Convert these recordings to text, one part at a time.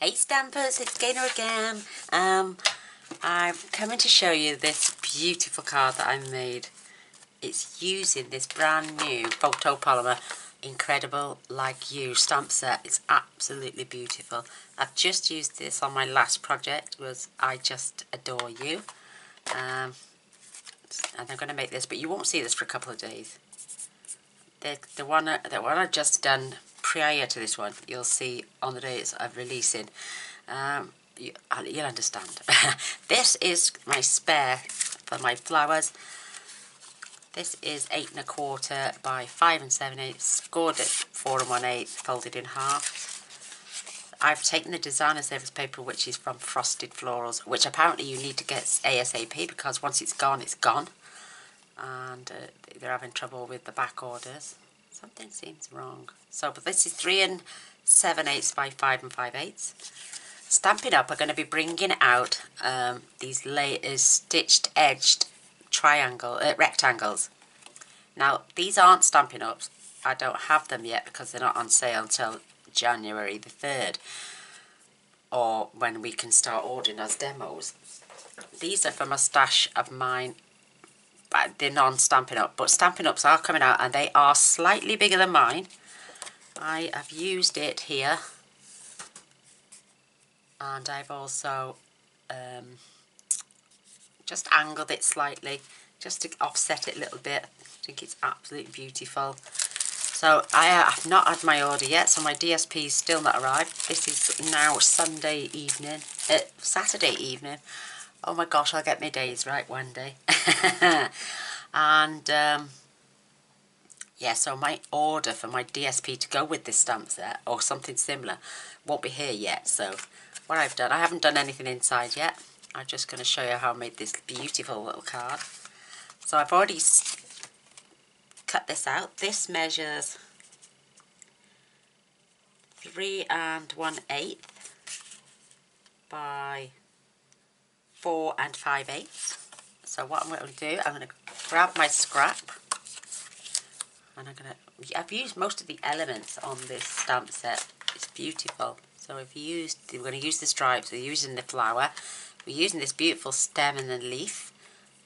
Hey Stampers, it's Gaynor again. I'm coming to show you this beautiful card that I made. It's using this brand new photopolymer Incredible Like You stamp set. It's absolutely beautiful. I've just used this on my last project, was I Just Adore You. And I'm going to make this, but you won't see this for a couple of days. The one I've just done prior to this one, you'll see on the days of releasing. You'll understand. This is my spare for my flowers. This is 8 1/4 by 5 7/8, scored at 4 1/8, folded in half. I've taken the designer service paper, which is from Frosted Florals, which apparently you need to get ASAP because once it's gone, it's gone. And they're having trouble with the back orders. Something seems wrong. So, but this is 3 7/8 by 5 5/8. Stampin' Up are going to be bringing out these layers, stitched, edged rectangles. Now, these aren't Stampin' Ups. I don't have them yet because they're not on sale until January the 3rd, or when we can start ordering as demos. These are from a stash of mine. They're non-Stampin' Up, but Stampin' Ups are coming out and they are slightly bigger than mine. I have used it here, and I've also just angled it slightly just to offset it a little bit. I think it's absolutely beautiful. So I have not had my order yet, so my DSP is still not arrived. This is now Saturday evening. Oh my gosh, I'll get my days right one day. And yeah, so my order for my DSP to go with this stamp set or something similar won't be here yet. So what I've done, I haven't done anything inside yet. I'm just going to show you how I made this beautiful little card. So I've already cut this out. This measures 3 1/8 by 4 5/8. So what I'm going to do, I'm going to grab my scrap, and I've used most of the elements on this stamp set. It's beautiful. So we're going to use the stripes, we're using the flower, we're using this beautiful stem and the leaf.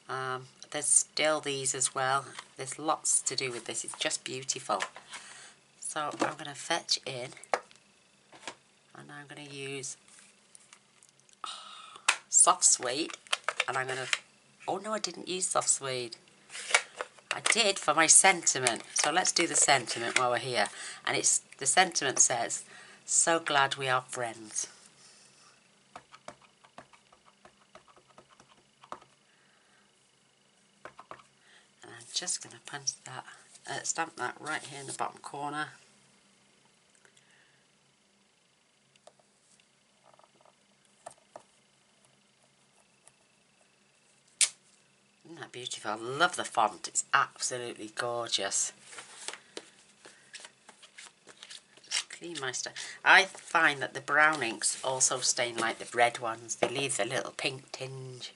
There's still these as well. There's lots to do with this. It's just beautiful. So I'm going to fetch in, and I'm going to use soft suede, and I'm going to, oh no, I didn't use soft suede. I did for my sentiment. So let's do the sentiment while we're here. And the sentiment says, "So glad we are friends." And I'm just going to punch that, stamp that right here in the bottom corner. Isn't that beautiful? I love the font. It's absolutely gorgeous. Just clean my stuff. I find that the brown inks also stain like the red ones. They leave a little pink tinge.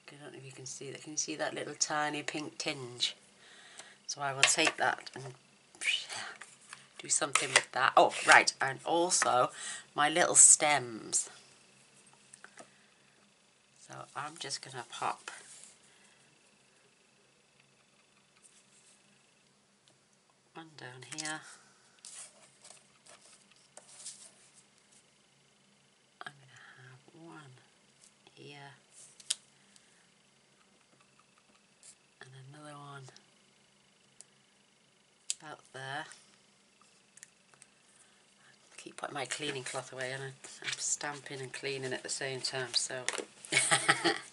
I don't know if you can see that. Can you see that little tiny pink tinge? So I will take that and do something with that. Oh, right. And also my little stems. So I'm just going to pop one down here. I'm going to have one here. And another one about there. Keep putting my cleaning cloth away, and I'm stamping and cleaning at the same time, so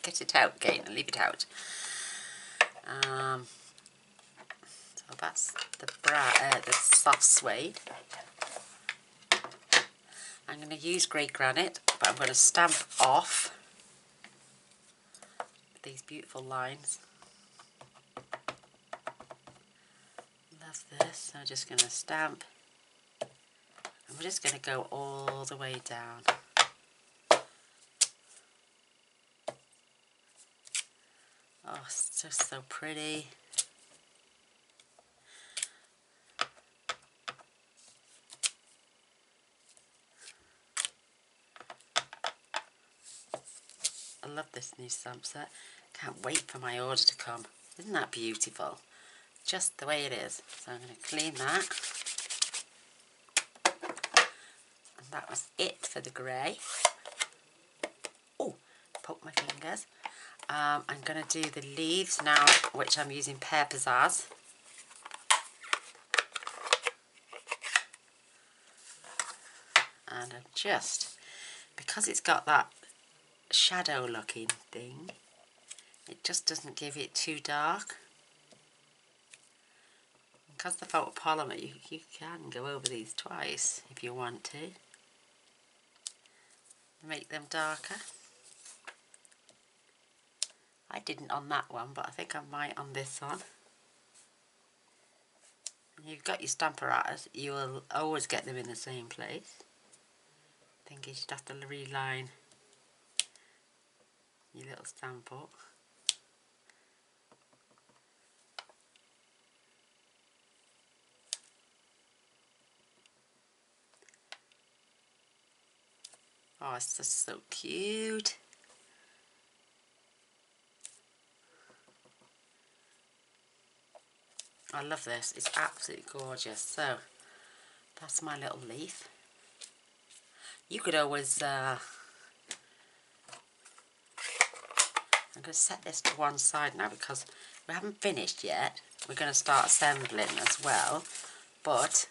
get it out, Gaynor, leave it out. So that's the soft suede. I'm going to use grey granite, but I'm going to stamp off these beautiful lines. Love this. I'm just going to stamp. And we're just going to go all the way down. Oh, it's just so pretty. I love this new stamp set. Can't wait for my order to come. Isn't that beautiful? Just the way it is. So I'm going to clean that. And that was it for the grey. Oh, poke my fingers. I'm going to do the leaves now, which I'm using Pear Pizzazz. And I'm just, because it's got that shadow looking thing, it just doesn't give it too dark. Because the photopolymer, you can go over these twice if you want to. Make them darker. I didn't on that one, but I think I might on this one. When you've got your stamparatus, you will always get them in the same place. I think you should have to reline your little stamp up. Oh, it's just so cute. I love this. It's absolutely gorgeous. So, that's my little leaf. You could always... I'm going to set this to one side now because we haven't finished yet. We're going to start assembling as well. But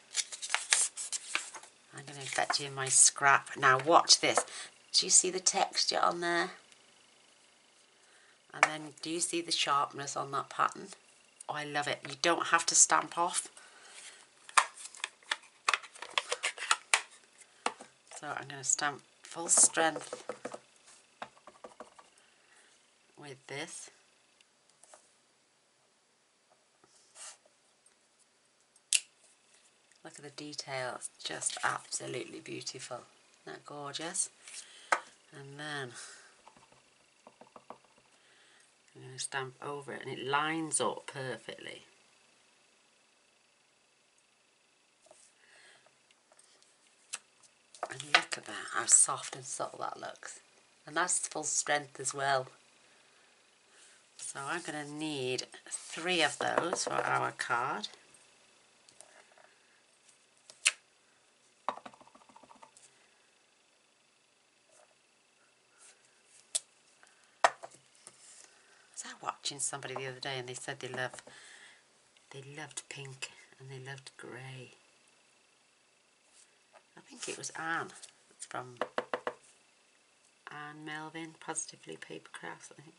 I'm going to fetch in my scrap. Now watch this. Do you see the texture on there? And then do you see the sharpness on that pattern? Oh, I love it. You don't have to stamp off. So I'm going to stamp full strength with this. Look at the details, just absolutely beautiful. Isn't that gorgeous? And then I'm going to stamp over it and it lines up perfectly. And look at that, how soft and subtle that looks. And that's full strength as well. So I'm going to need 3 of those for our card. I was watching somebody the other day and they said they loved pink and they loved grey. I think it was Anne. It's from Anne Melvin, Positively Paper Crafts, I think.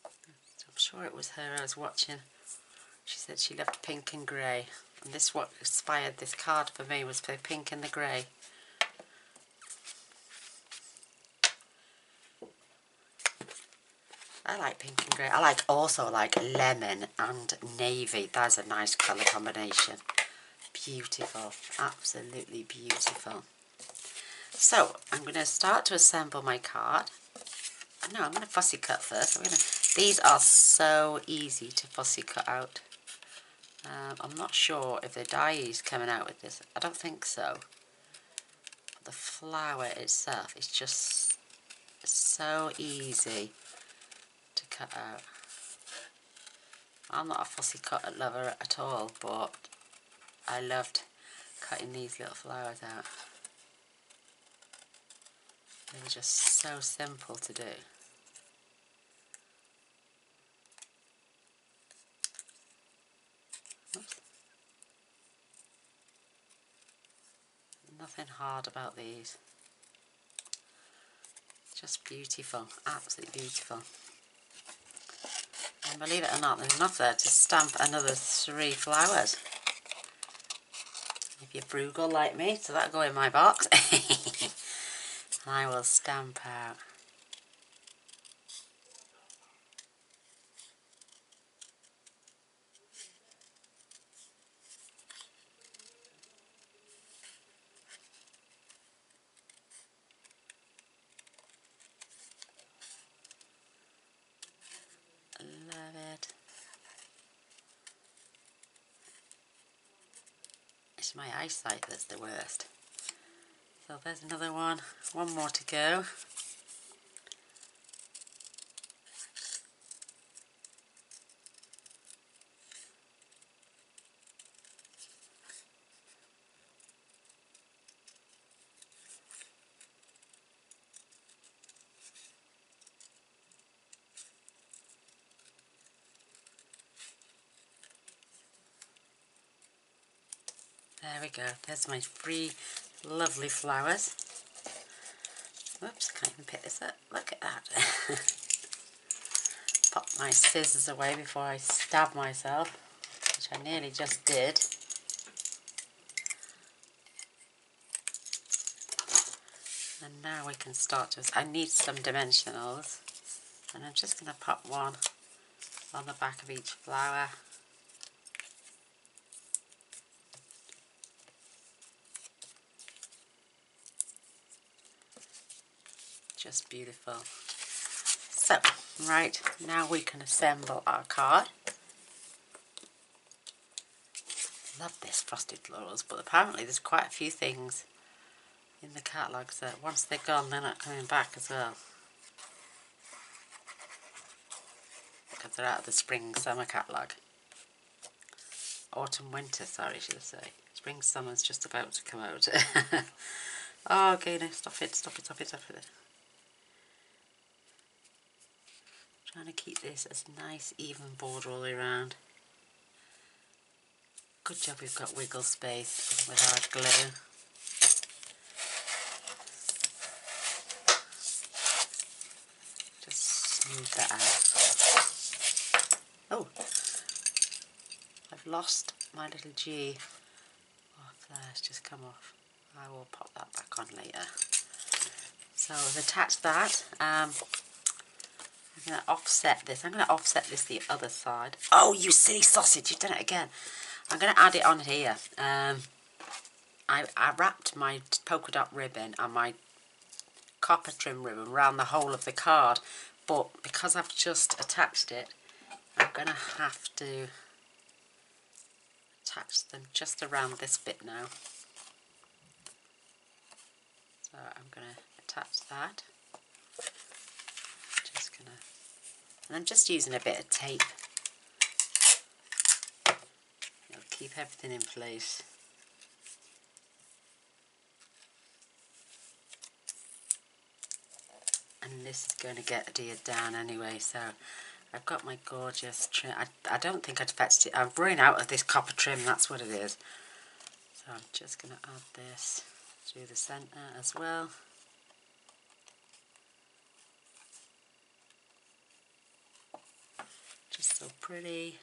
I'm sure it was her I was watching. She said she loved pink and grey. And this, what inspired this card for me, was for pink and the grey. I like pink and grey. I also like lemon and navy. That's a nice colour combination. Beautiful. Absolutely beautiful. So, I'm going to start to assemble my card. No, I'm going to fussy cut first. These are so easy to fussy cut out. I'm not sure if the die is coming out with this. I don't think so. But the flower itself is just so easy to cut out. I'm not a fussy cut lover at all, but I loved cutting these little flowers out. They were just so simple to do. Oops. Nothing hard about these. Just beautiful, absolutely beautiful. And believe it or not, there's enough there to stamp another 3 flowers. If you're frugal like me, so that'll go in my box. And I will stamp out. Love it. It's my eyesight that's the worst. So there's another one. One more to go. There we go. There's my 3 lovely flowers. Whoops, can't even pick this up. Look at that. Pop my scissors away before I stab myself, which I nearly just did. And now we can start to... I need some dimensionals. And I'm just going to pop one on the back of each flower. Just beautiful. So, right, now we can assemble our card. Love this frosted florals, but apparently there's quite a few things in the catalogues that once they're gone, they're not coming back as well. Because they're out of the spring-summer catalogue. Autumn-winter, sorry, should I say. Spring-summer's just about to come out. Oh, okay, no, stop it. Trying to keep this as nice, even border all the way around. Good job we've got wiggle space with our glue. Just smooth that out. Oh, I've lost my little G. Oh, flare's just come off. I will pop that back on later. So I've attached that. I'm going to offset this. I'm going to offset this the other side. Oh, you silly sausage, you've done it again. I'm going to add it on here. I wrapped my polka dot ribbon and my copper trim ribbon around the whole of the card, but because I've just attached it, I'm going to have to attach them just around this bit now. So I'm going to attach that. Just going to, and I'm just using a bit of tape. It'll keep everything in place. And this is going to get adhered down anyway, so I've got my gorgeous trim. I don't think I'd fetched it. I've run out of this copper trim, that's what it is. So I'm just going to add this through the centre as well. Just so pretty.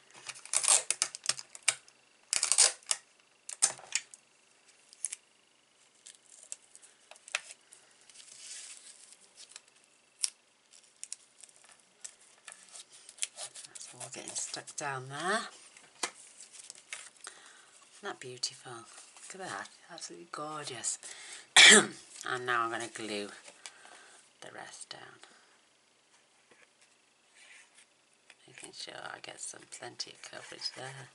That's all getting stuck down there. Isn't that beautiful? Look at that, absolutely gorgeous. And now I'm going to glue the rest down. Making sure I get some plenty of coverage there.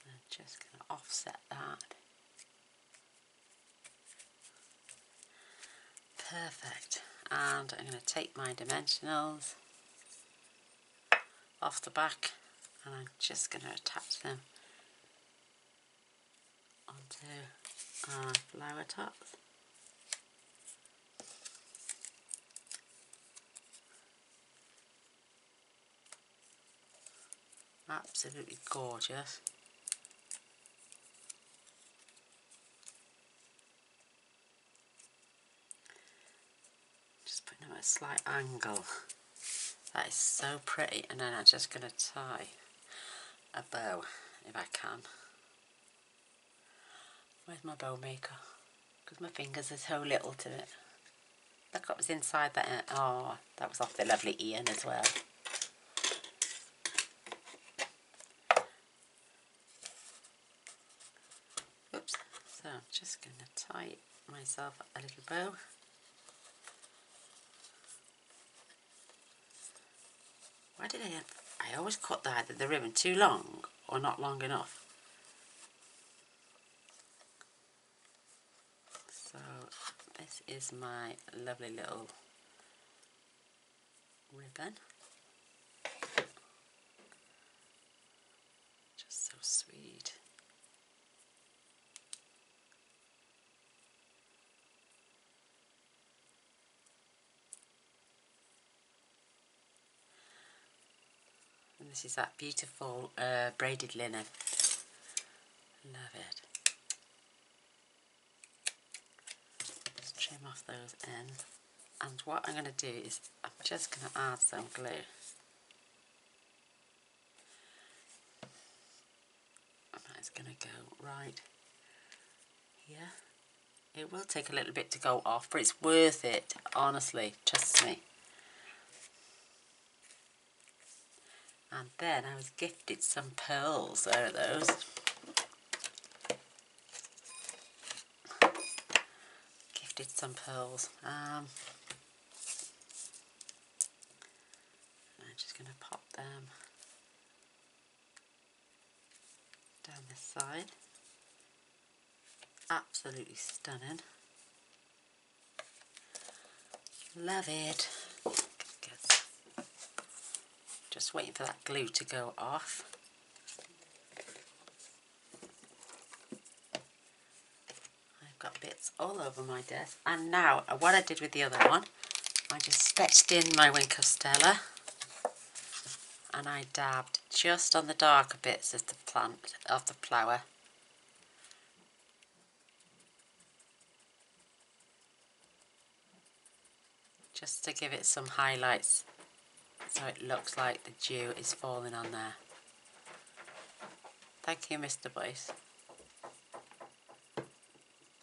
I'm just going to offset that. Perfect. And I'm going to take my dimensionals off the back and I'm just going to attach them onto our flower tops. Absolutely gorgeous. Just putting them at a slight angle. That is so pretty. And then I'm just going to tie a bow if I can. Where's my bow maker? Because my fingers are so little to it. Look what was inside that. Oh, that was off the lovely Ian as well. Oops. So I'm just going to tie myself a little bow. Why did I always cut the ribbon too long or not long enough. So this is my lovely little ribbon. Just so sweet. And this is that beautiful braided linen. Love it. Just trim off those ends. And what I'm going to do is I'm just going to add some glue. And that's going to go right here. It will take a little bit to go off, but it's worth it, honestly, trust me. And then I was gifted some pearls. There are those. Gifted some pearls. I'm just going to pop them down this side. Absolutely stunning. Love it. Good. Just waiting for that glue to go off. I've got bits all over my desk. And now, what I did with the other one, I just sketched in my wink of Stella. And I dabbed just on the darker bits of the plant, of the flower. Just to give it some highlights, so it looks like the dew is falling on there. Thank you, Mr. Boyce.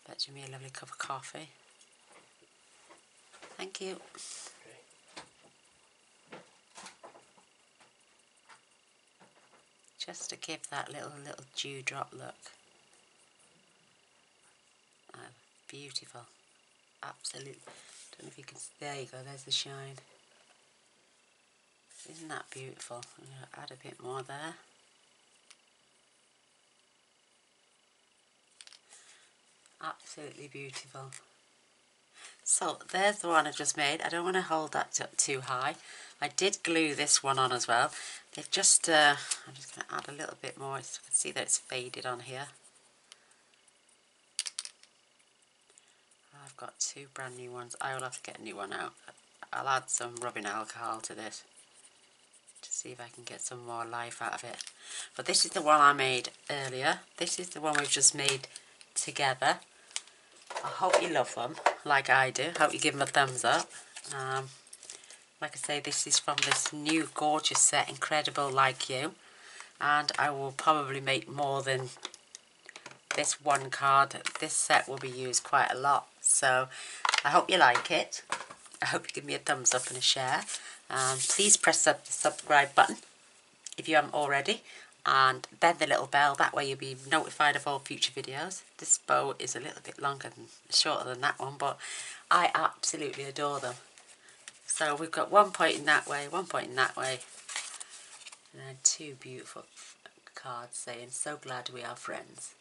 Fetching me a lovely cup of coffee. Thank you. Just to give that little dewdrop look. Oh, beautiful. Absolutely. Don't know if you can. There you go. There's the shine. Isn't that beautiful? I'm going to add a bit more there. Absolutely beautiful. So there's the one I just made. I don't want to hold that up too high. I did glue this one on as well. They've just, I'm just going to add a little bit more so you can see that it's faded on here. I've got two brand new ones. I will have to get a new one out. I'll add some rubbing alcohol to this to see if I can get some more life out of it. But this is the one I made earlier. This is the one we've just made together. I hope you love them like I do. Hope you give them a thumbs up. Like I say, this is from this new gorgeous set, Incredible Like You. And I will probably make more than this one card. This set will be used quite a lot. So I hope you like it. I hope you give me a thumbs up and a share. Please press the subscribe button if you haven't already. And then the little bell, that way you'll be notified of all future videos. This bow is a little bit longer than, shorter than that one, but I absolutely adore them. So we've got one pointing that way, one pointing that way, and then two beautiful cards saying, so glad we are friends.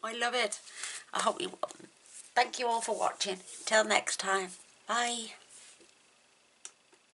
I love it. I hope you, thank you all for watching. Till next time. Bye.